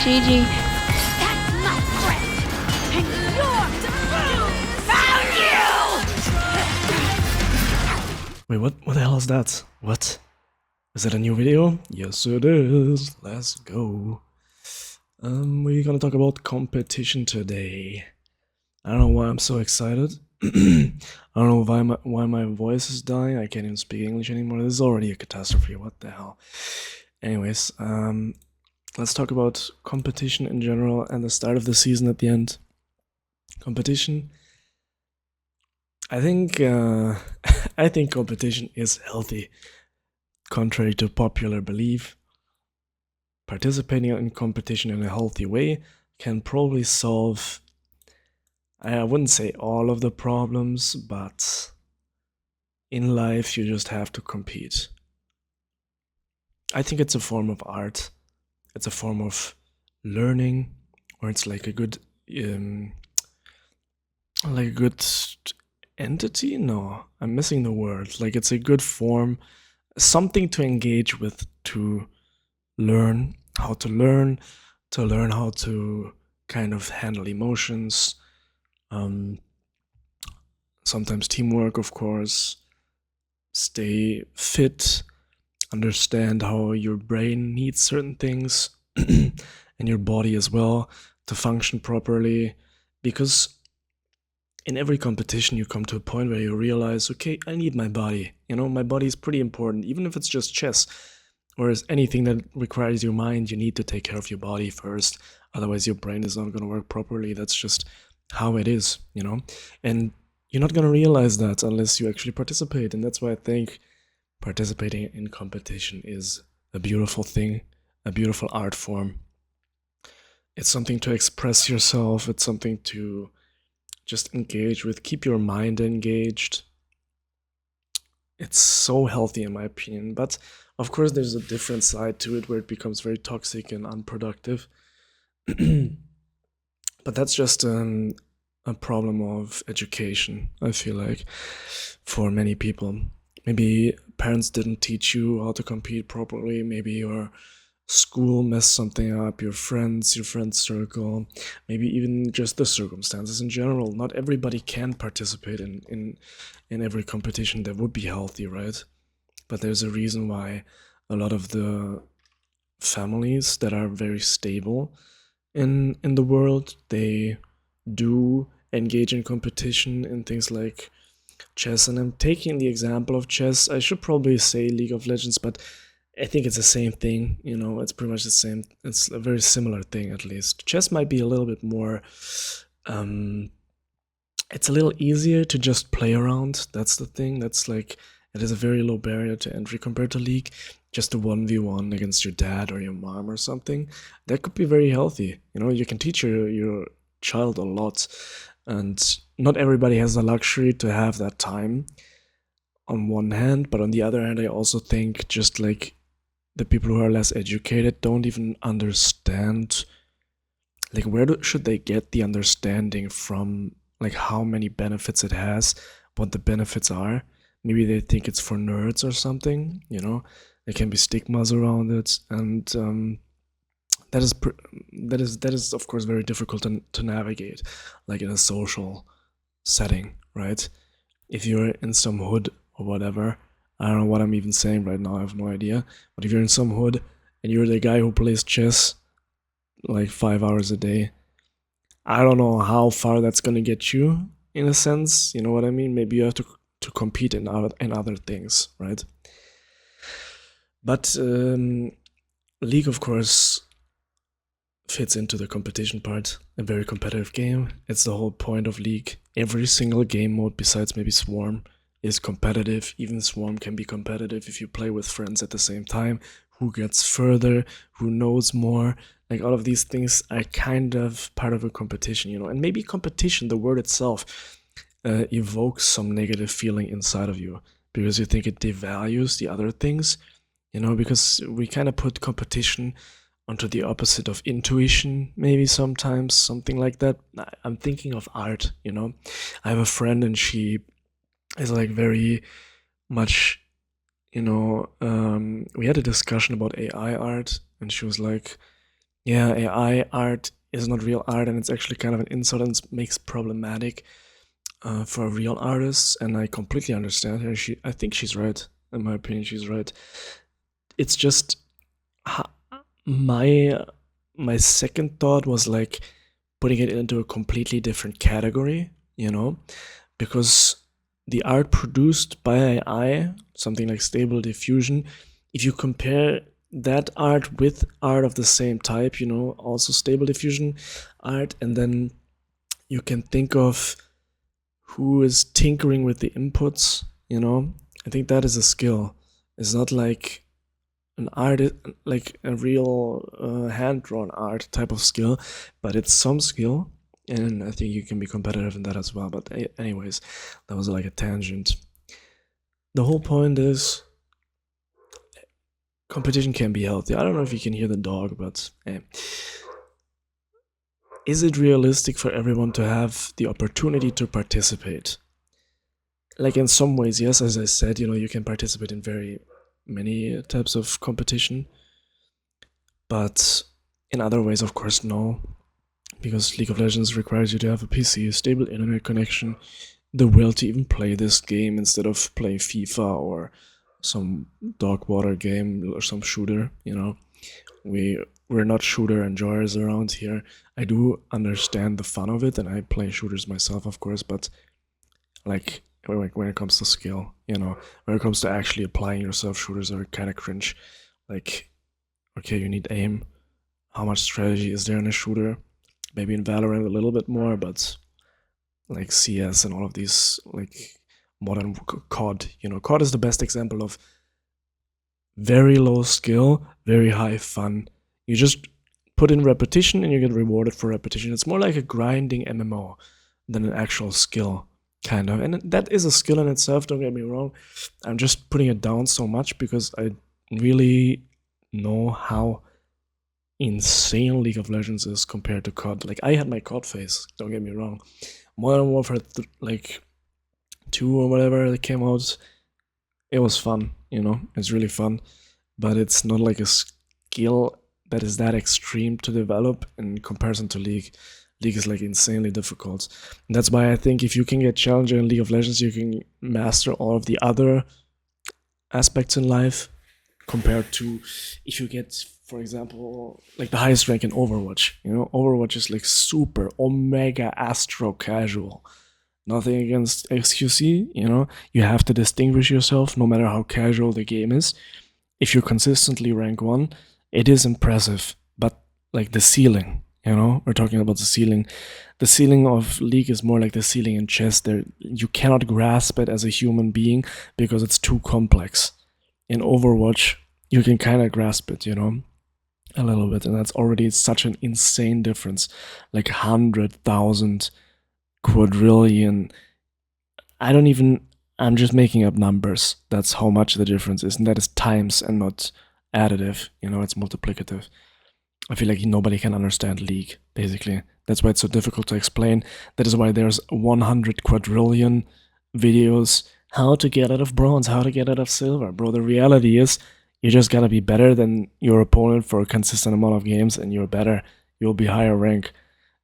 GG. That's my friend! And you're found you! Wait, what the hell is that? What? Is it a new video? Yes, it is. Let's go. We're gonna talk about competition today. I don't know why I'm so excited. I don't know why my voice is dying. I can't even speak English anymore. This is already a catastrophe. What the hell? Anyways, let's talk about competition in general and the start of the season at the end. Competition. I think I think competition is healthy. Contrary to popular belief, participating in competition in a healthy way can probably solve, I wouldn't say all of the problems, but in life you just have to compete. I think it's a form of art. It's a form of learning, or it's like a good entity? No, I'm missing the word. Like, it's a good form, something to engage with, to learn how to learn how to kind of handle emotions, sometimes teamwork, of course, stay fit, understand how your brain needs certain things and your body as well to function properly, because in every competition you come to a point where you realize, okay, I need my body. My body is pretty important, even if it's just chess. Whereas anything that requires your mind, you need to take care of your body first. Otherwise, your brain is not going to work properly. That's just how it is, And you're not going to realize that unless you actually participate. And that's why I think participating in competition is a beautiful thing, a beautiful art form. It's something to express yourself. It's something to just engage with. Keep your mind engaged. It's so healthy in my opinion, but of course there's a different side to it where it becomes very toxic and unproductive. But that's just a problem of education, I feel like, for many people. Maybe parents didn't teach you how to compete properly, maybe your school messed something up, your friends circle, maybe even just the circumstances in general. Not everybody can participate in every competition that would be healthy, right? But there's a reason why a lot of the families that are very stable in the world, they do engage in competition in things like chess. And I'm taking the example of chess. I should probably say League of Legends, but I think it's the same thing, it's pretty much the same. It's a very similar thing, at least. Chess might be a little bit more, it's a little easier to just play around. That's the thing. That's like, it is a very low barrier to entry compared to League. Just a 1v1 against your dad or your mom or something. That could be very healthy. You can teach your child a lot. And not everybody has the luxury to have that time on one hand. But on the other hand, I also think just like the people who are less educated don't even understand, like, where should they get the understanding from, like, how many benefits it has, what the benefits are. Maybe they think it's for nerds or something, there can be stigmas around it, and that is of course very difficult to navigate, like in a social setting, right? If you're in some hood or whatever, I don't know what I'm even saying right now, I have no idea. But if you're in some hood and you're the guy who plays chess like 5 hours a day, I don't know how far that's gonna get you, in a sense, you know what I mean? Maybe you have to compete in other things, right? But League, of course, fits into the competition part. A very competitive game. It's the whole point of League. Every single game mode besides maybe Swarm is competitive. Even Swarm can be competitive if you play with friends at the same time. Who gets further, who knows more, like all of these things are kind of part of a competition, and maybe competition, the word itself, evokes some negative feeling inside of you because you think it devalues the other things, because we kind of put competition onto the opposite of intuition, maybe sometimes, something like that. I'm thinking of art, I have a friend and she is like very much, we had a discussion about AI art, and she was like, Yeah, AI art is not real art, and it's actually kind of an insult and makes problematic for real artists. And I completely understand her. I think she's right. In my opinion, she's right. It's just ha- my my second thought was like putting it into a completely different category, you know, because the art produced by AI, something like Stable Diffusion, if you compare that art with art of the same type, you know, also Stable Diffusion art, and then you can think of who is tinkering with the inputs, you know, I think that is a skill. It's not like an art, like a real hand-drawn art type of skill, but it's some skill, and I think you can be competitive in that as well. But anyways, that was like a tangent. The whole point is competition can be healthy. I don't know if you can hear the dog, but is it realistic for everyone to have the opportunity to participate? Like in some ways, yes, as I said, you know, you can participate in very many types of competition, but in other ways, of course, no, because League of Legends requires you to have a PC, a stable internet connection, the will to even play this game instead of playing FIFA or some dog water game or some shooter, you know. We're not shooter enjoyers around here. I do understand the fun of it, and I play shooters myself, of course, but like when it comes to skill, you know, when it comes to actually applying yourself, shooters are kind of cringe. Like, okay, you need aim. How much strategy is there in a shooter? Maybe in Valorant a little bit more, but like CS and all of these like modern COD, you know, COD is the best example of very low skill, very high fun. You just put in repetition and you get rewarded for repetition. It's more like a grinding MMO than an actual skill, kind of. And that is a skill in itself, don't get me wrong. I'm just putting it down so much because I really know how insane League of Legends is compared to COD. Like, I had my COD phase, don't get me wrong. Modern Warfare, like, 2 or whatever that came out, it was fun, you know, it's really fun, but it's not like a skill that is that extreme to develop in comparison to League. League is like insanely difficult. And that's why I think if you can get Challenger in League of Legends, you can master all of the other aspects in life compared to if you get, for example, like the highest rank in Overwatch. You know, Overwatch is like super omega astro casual. Nothing against XQC, you know, you have to distinguish yourself no matter how casual the game is. If you consistently rank 1, it is impressive, but like the ceiling, you know, we're talking about the ceiling. The ceiling of League is more like the ceiling in chess. There, you cannot grasp it as a human being because it's too complex. In Overwatch, you can kind of grasp it, you know, a little bit, and that's already such an insane difference, like 100,000 quadrillion. I don't even. I'm just making up numbers. That's how much the difference is, and that is times and not additive. You know, it's multiplicative. I feel like nobody can understand League, basically. That's why it's so difficult to explain. That is why there's 100 quadrillion videos. How to get out of bronze, how to get out of silver. Bro, the reality is you just gotta be better than your opponent for a consistent amount of games, and you're better. You'll be higher rank.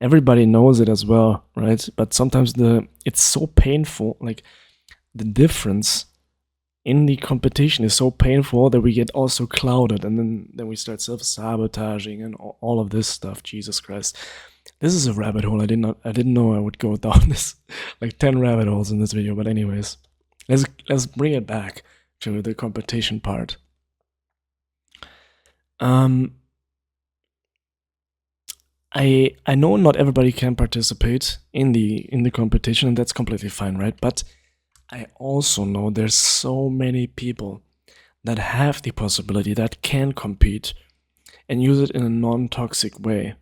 Everybody knows it as well, right? But sometimes it's so painful. Like, the difference in the competition is so painful that we get also clouded, and then we start self-sabotaging and all of this stuff. Jesus Christ, this is a rabbit hole. I didn't know I would go down this, like 10 rabbit holes in this video. But anyways, let's bring it back to the competition part. I know not everybody can participate in the competition, and that's completely fine, right? But I also know there's so many people that have the possibility, that can compete and use it in a non-toxic way.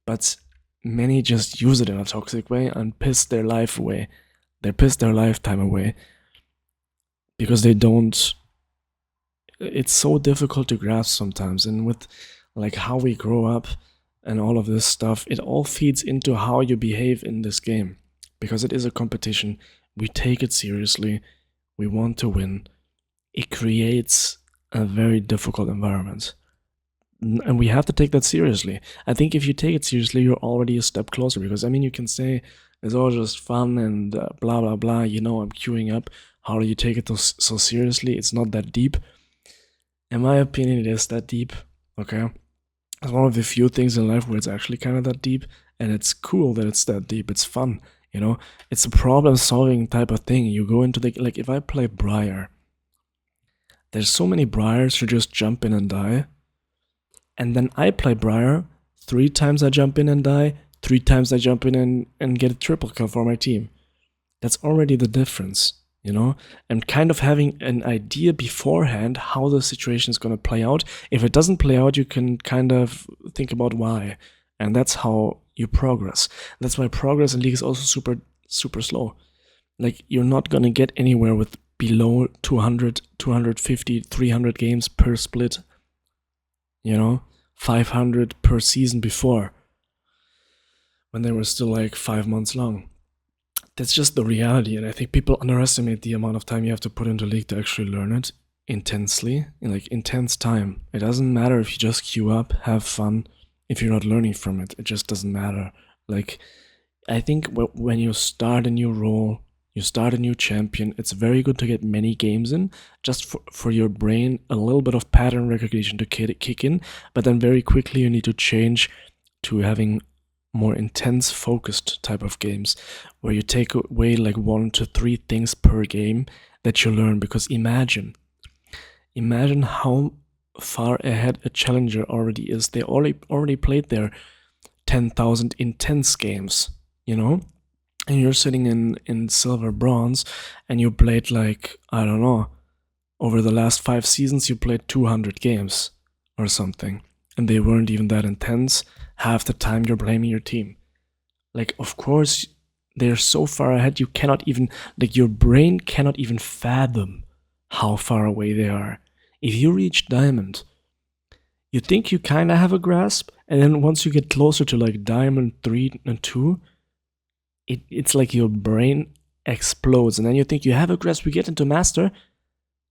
But many just use it in a toxic way and piss their life away. They piss their lifetime away because they don't. It's so difficult to grasp sometimes, and with like how we grow up and all of this stuff, it all feeds into how you behave in this game, because it is a competition. We take it seriously. We want to win. It creates a very difficult environment. And we have to take that seriously. I think if you take it seriously, you're already a step closer. Because I mean, you can say it's all just fun and blah blah blah. I'm queuing up. How do you take it so seriously? It's not that deep. In my opinion, it is that deep. Okay, it's one of the few things in life where it's actually kind of that deep, and it's cool that it's that deep. It's fun. It's a problem-solving type of thing. You go into like if I play Briar, there's so many Briars who just jump in and die. And then I play Briar, 3 times I jump in and die, 3 times I jump in and get a triple kill for my team. That's already the difference, And kind of having an idea beforehand how the situation is going to play out. If it doesn't play out, you can kind of think about why. And that's how you progress. That's why progress in League is also super, super slow. Like, you're not going to get anywhere with below 200, 250, 300 games per split. 500 per season before, when they were still like 5 months long. That's just the reality, and I think people underestimate the amount of time you have to put into League to actually learn it intensely, in like intense time. It doesn't matter if you just queue up, have fun. If you're not learning from it, it just doesn't matter. Like, I think when you start a new role, you start a new champion, it's very good to get many games in, just for your brain, a little bit of pattern recognition to kick in, but then very quickly you need to change to having more intense, focused type of games, where you take away like 1 to 3 things per game that you learn. Because imagine how far ahead a challenger already is. They already played their 10,000 intense games, and you're sitting in silver bronze, and you played like, I don't know, over the last 5 seasons you played 200 games or something, and they weren't even that intense. Half the time you're blaming your team. Like, of course, they're so far ahead, you cannot even, like, your brain cannot even fathom how far away they are. If you reach Diamond, you think you kind of have a grasp, and then once you get closer to like Diamond 3 and 2, it's like your brain explodes, and then you think you have a grasp, you get into Master,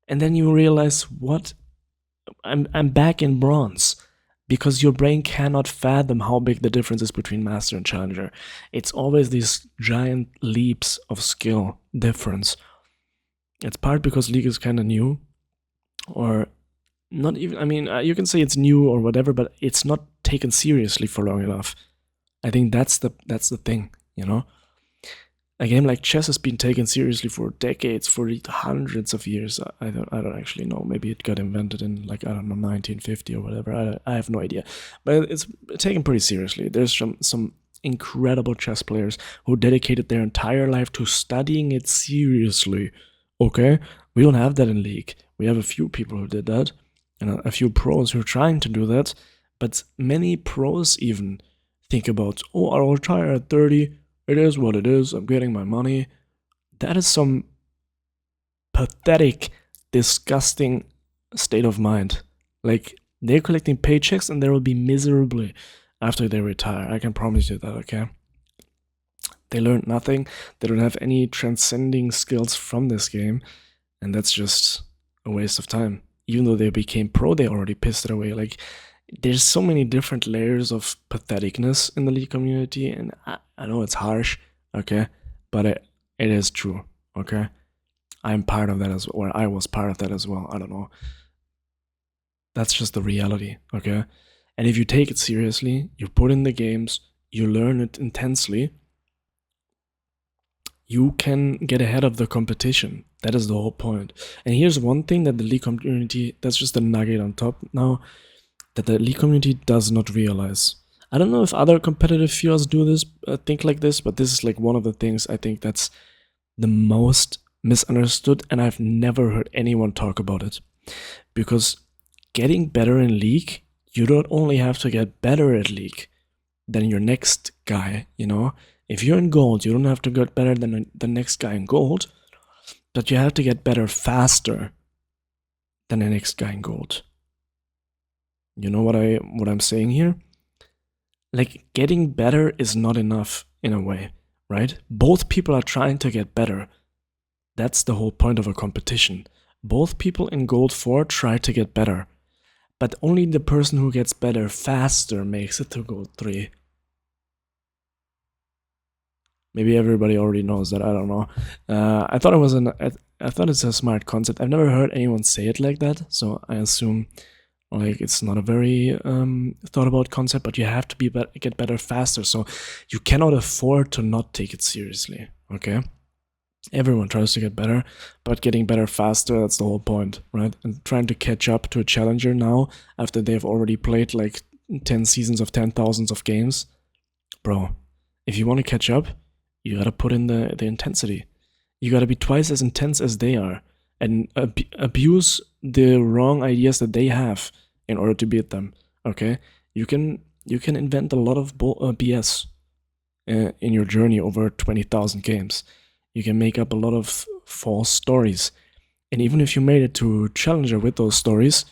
and then you realize, what? I'm back in Bronze. Because your brain cannot fathom how big the difference is between Master and Challenger. It's always these giant leaps of skill difference. It's part because League is kind of new, or not even, I mean, you can say it's new or whatever, but it's not taken seriously for long enough. I think that's the thing, A game like chess has been taken seriously for decades, for hundreds of years. I don't actually know. Maybe it got invented in, like, I don't know, 1950 or whatever. I have no idea. But it's taken pretty seriously. There's some incredible chess players who dedicated their entire life to studying it seriously. Okay? We don't have that in League. We have a few people who did that, and a few pros who are trying to do that. But many pros even think about, oh, I'll retire at 30. It is what it is, I'm getting my money. That is some pathetic, disgusting state of mind. Like, they're collecting paychecks and they will be miserably after they retire. I can promise you that, okay? They learned nothing. They don't have any transcending skills from this game. And that's just a waste of time. Even though they became pro, they already pissed it away. Like, there's so many different layers of patheticness in the League community, and I know it's harsh, okay, but it is true, okay? I'm part of that as well, or I was part of that as well, I don't know. That's just the reality, okay? And if you take it seriously, you put in the games, you learn it intensely, you can get ahead of the competition. That is the whole point. And here's one thing that the League community, that's just a nugget on top now, that the League community does not realize. I don't know if other competitive viewers do this, think like this, but this is like one of the things I think that's the most misunderstood, and I've never heard anyone talk about it. Because getting better in League, you don't only have to get better at League than your next guy, If you're in gold, you don't have to get better than the next guy in gold, but you have to get better faster than the next guy in gold. You know what I'm saying here? Like, getting better is not enough in a way, right? Both people are trying to get better. That's the whole point of a competition. Both people in Gold 4 try to get better. but only the person who gets better faster makes it to Gold 3. Maybe everybody already knows that, I don't know. I thought I thought it's a smart concept. I've never heard anyone say it like that, so I assume like it's not a very thought about concept, but you have to get better faster, so you cannot afford to not take it seriously, okay? Everyone tries to get better, but getting better faster, that's the whole point, right? And trying to catch up to a challenger now, after they've already played like 10 seasons of 10,000s of games, bro, if you want to catch up, you gotta put in the intensity. You gotta be twice as intense as they are, and abuse the wrong ideas that they have in order to beat them, okay? You can invent a lot of BS in your journey over 20,000 games. You can make up a lot of false stories. And even if you made it to Challenger with those stories,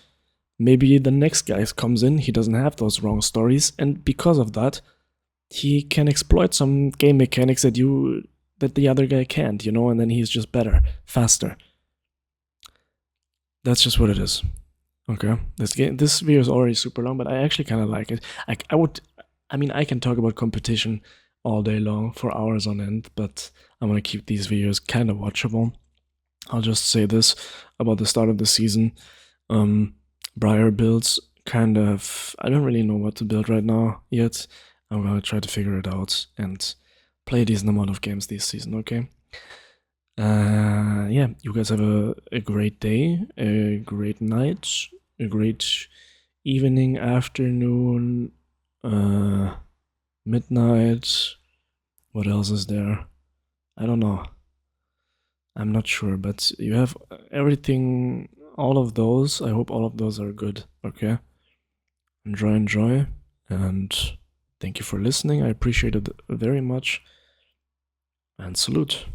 maybe the next guy comes in, he doesn't have those wrong stories, and because of that, he can exploit some game mechanics that the other guy can't, and then he's just better, faster. That's just what it is. Okay. This video is already super long, but I actually kind of like it. I can talk about competition all day long for hours on end, but I want to keep these videos kind of watchable. I'll just say this about the start of the season. Briar builds kind of, I don't really know what to build right now yet. I'm gonna try to figure it out and play a decent amount of games this season, okay? Yeah, you guys have a great day, a great night, a great evening, afternoon, midnight. What else is there? I don't know. I'm not sure, but you have everything, all of those. I hope all of those are good, okay? Enjoy, and thank you for listening. I appreciate it very much, and salute.